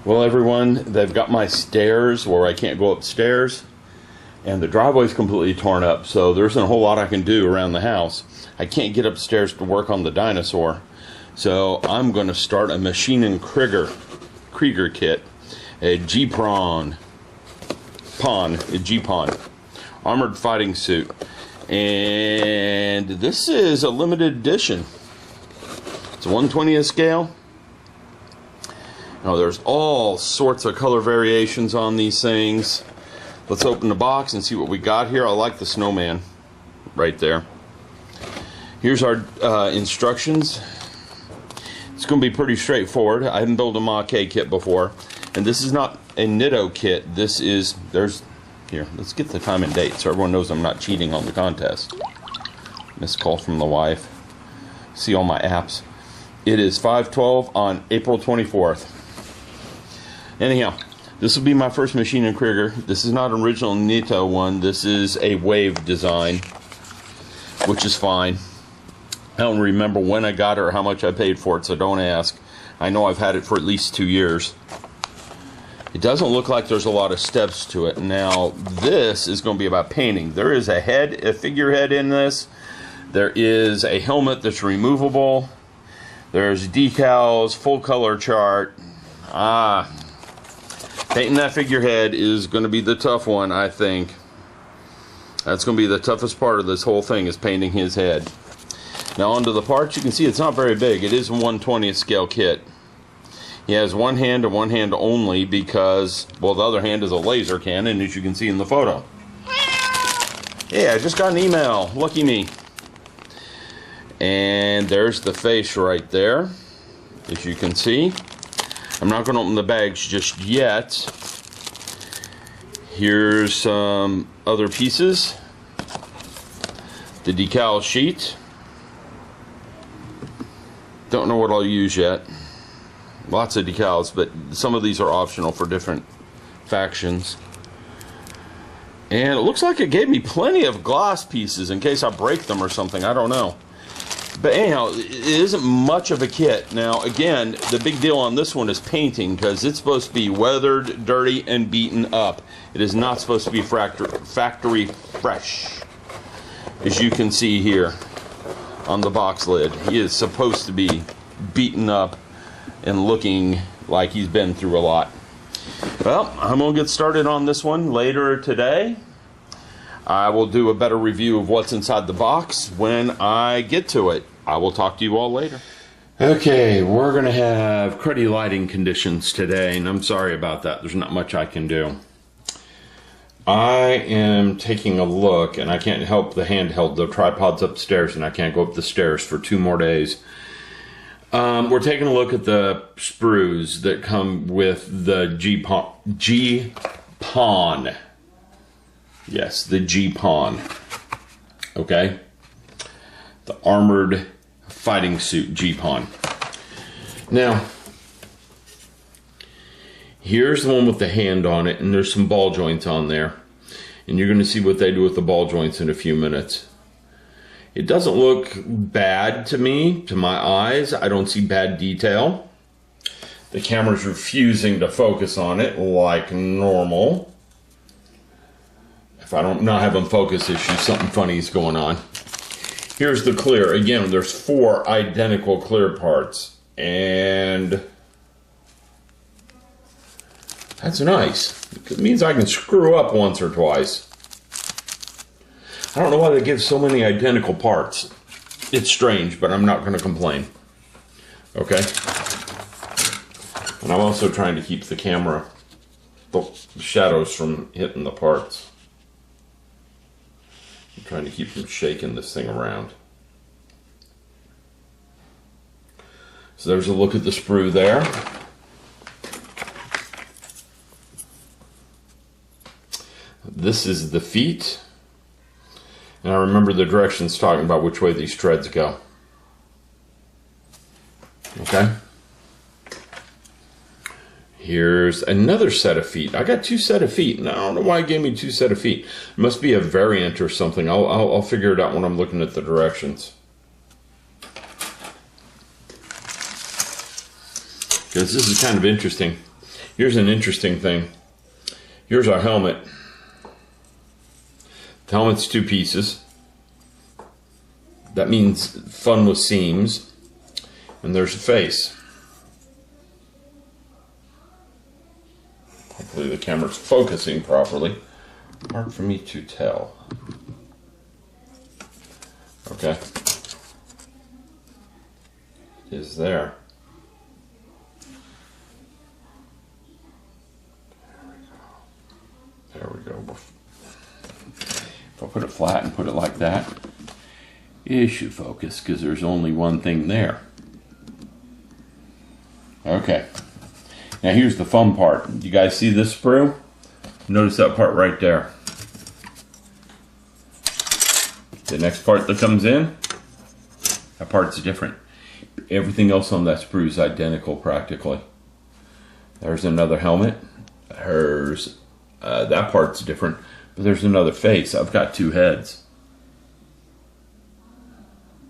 Well, everyone, they've got my stairs where I can't go upstairs, and the driveway's completely torn up, so there isn't a whole lot I can do around the house. I can't get upstairs to work on the dinosaur, so I'm going to start a Maschinen Krieger kit, a G-Pawn, armored fighting suit, and this is a limited edition. It's a 1/20th scale. Now, there's all sorts of color variations on these things. Let's open the box and see what we got here. I like the snowman right there. Here's our instructions. It's going to be pretty straightforward. I haven't built a Maschinen kit before. And this is not a Nitto kit. This is, here, let's get the time and date so everyone knows I'm not cheating on the contest. Missed call from the wife. See all my apps. It is 5/12 on April 24th. Anyhow, this will be my first Maschinen Krieger. This is not an original Nitto one. This is a wave design, which is fine. I don't remember when I got it or how much I paid for it, so don't ask. I know I've had it for at least 2 years. It doesn't look like there's a lot of steps to it. Now, this is going to be about painting. There is a figurehead in this. There is a helmet that's removable. There's decals, full color chart. Painting that figurehead is going to be the tough one, I think. That's going to be the toughest part of this whole thing, is painting his head. Now, onto the parts. You can see it's not very big. It is a 1/20th scale kit. He has one hand and one hand only because, well, the other hand is a laser cannon, as you can see in the photo. Yeah, I just got an email. Lucky me. And there's the face right there, as you can see. I'm not going to open the bags just yet. Here's some other pieces. The Decal Sheet. Don't know what I'll use yet. Lots of decals, but some of these are optional for different factions. And it looks like it gave me plenty of glass pieces in case I break them or something. I don't know. But anyhow, it isn't much of a kit. Now, again, the big deal on this one is painting, because it's supposed to be weathered, dirty, and beaten up. It is not supposed to be factory fresh, as you can see here on the box lid. He is supposed to be beaten up and looking like he's been through a lot. Well, I'm going to get started on this one later today. I will do a better review of what's inside the box when I get to it. I will talk to you all later. Okay, we're going to have cruddy lighting conditions today, and I'm sorry about that. There's not much I can do. I am taking a look, and I can't help the handheld. The tripod's upstairs, and I can't go up the stairs for 2 more days. We're taking a look at the sprues that come with the G-Pawn. Yes, the G-Pawn. Okay? The armored fighting suit G-Pawn. Now, here's the one with the hand on it, and there's some ball joints on there. And you're going to see what they do with the ball joints in a few minutes. It doesn't look bad to me, to my eyes. I don't see bad detail. The camera's refusing to focus on it like normal. If I don't not having focus issues, something funny is going on. Here's the clear. Again, there's 4 identical clear parts. And that's nice. It means I can screw up once or twice. I don't know why they give so many identical parts. It's strange, but I'm not going to complain. Okay? And I'm also trying to keep the camera, the shadows from hitting the parts. I'm trying to keep from shaking this thing around. So there's a look at the sprue there. This is the feet. And I remember the directions talking about which way these treads go. Okay? Here's another set of feet. I got 2 sets of feet, and I don't know why it gave me 2 sets of feet. It must be a variant or something. I'll figure it out when I'm looking at the directions. Because this is kind of interesting. Here's an interesting thing. Here's our helmet. The helmet's 2 pieces. That means fun with seams. And there's the face. Hopefully the camera's focusing properly. Hard for me to tell. Okay. It is there. There we go. If I put it flat and put it like that, it should focus because there's only one thing there. Okay. Now here's the fun part. You guys see this sprue? Notice that part right there. The next part that comes in, that part's different. Everything else on that sprue is identical practically. There's another helmet. There's that part's different, but there's another face. I've got 2 heads.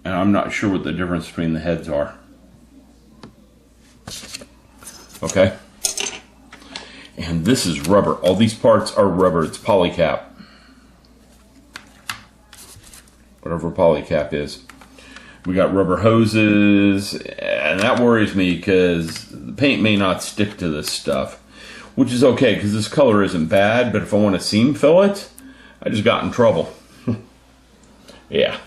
And I'm not sure what the difference between the heads are. Okay. And this is rubber. All these parts are rubber. It's polycap. Whatever polycap is. We got rubber hoses, and that worries me because the paint may not stick to this stuff, which is okay because this color isn't bad, but if I want to seam fill it, I just got in trouble. Yeah.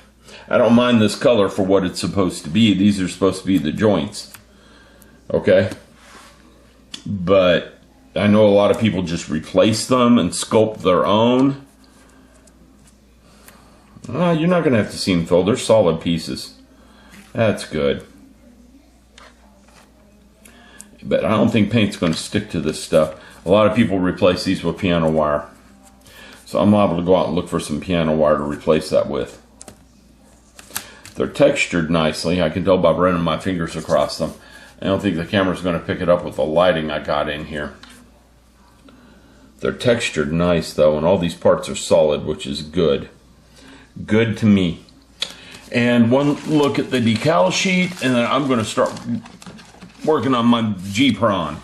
I don't mind this color for what it's supposed to be. These are supposed to be the joints. Okay? But I know a lot of people just replace them and sculpt their own. You're not going to have to seam fill. They're solid pieces. That's good. But I don't think paint's going to stick to this stuff. A lot of people replace these with piano wire. So I'm liable to go out and look for some piano wire to replace that with. They're textured nicely. I can tell by running my fingers across them. I don't think the camera's going to pick it up with the lighting I got in here. They're textured nice though, and all these parts are solid, which is good. Good to me. And one look at the decal sheet, and then I'm going to start working on my G-Prawn.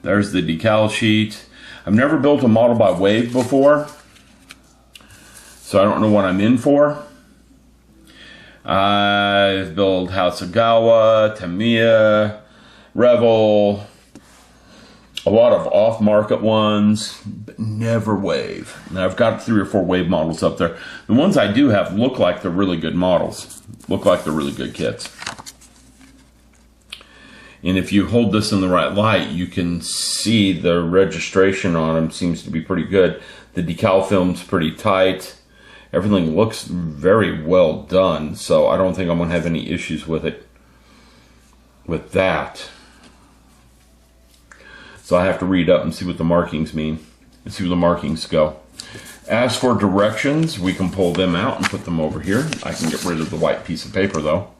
There's the decal sheet. I've never built a model by wave before, so I don't know what I'm in for. I've built Hasegawa, Tamiya, Revel, a lot of off-market ones, but never wave. Now I've got 3 or 4 wave models up there. The ones I do have look like they're really good models, look like they're really good kits. And if you hold this in the right light, you can see the registration on them seems to be pretty good. The decal film's pretty tight. Everything looks very well done, so I don't think I'm going to have any issues with it, with that. So I have to read up and see what the markings mean, and see where the markings go. As for directions, we can pull them out and put them over here. I can get rid of the white piece of paper though.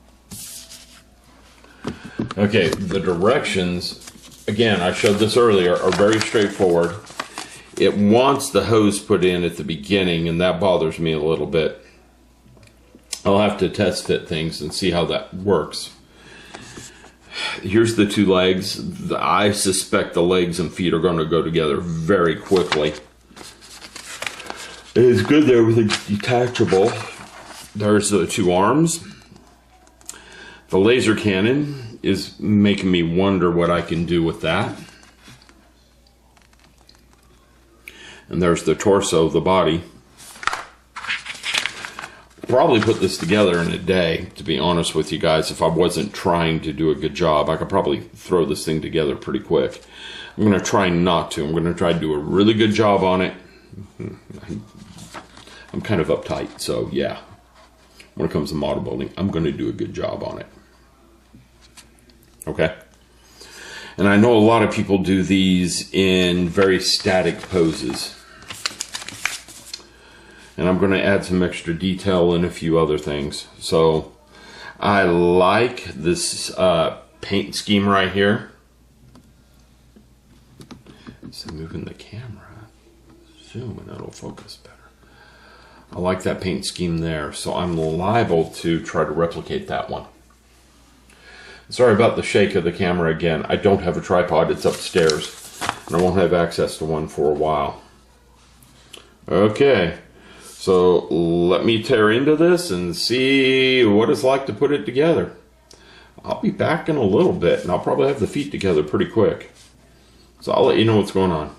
Okay, the directions, again, I showed this earlier, are very straightforward. It wants the hose put in at the beginning, and that bothers me a little bit. I'll have to test fit things and see how that works. Here's the 2 legs. I suspect the legs and feet are going to go together very quickly. It's good that everything's detachable. There's the 2 arms. The laser cannon is making me wonder what I can do with that. And there's the torso, the body. Probably put this together in a day, to be honest with you guys. If I wasn't trying to do a good job, I could probably throw this thing together pretty quick. I'm going to try not to. I'm going to try to do a really good job on it. I'm kind of uptight, so yeah. When it comes to model building, I'm going to do a good job on it. Okay? And I know a lot of people do these in very static poses. And I'm going to add some extra detail and a few other things. So I like this paint scheme right here. So moving the camera, zoom and it'll focus better. I like that paint scheme there, so I'm liable to try to replicate that one. Sorry about the shake of the camera again. I don't have a tripod, it's upstairs. And I won't have access to one for a while. Okay, so let me tear into this and see what it's like to put it together. I'll be back in a little bit, and I'll probably have the feet together pretty quick. So I'll let you know what's going on.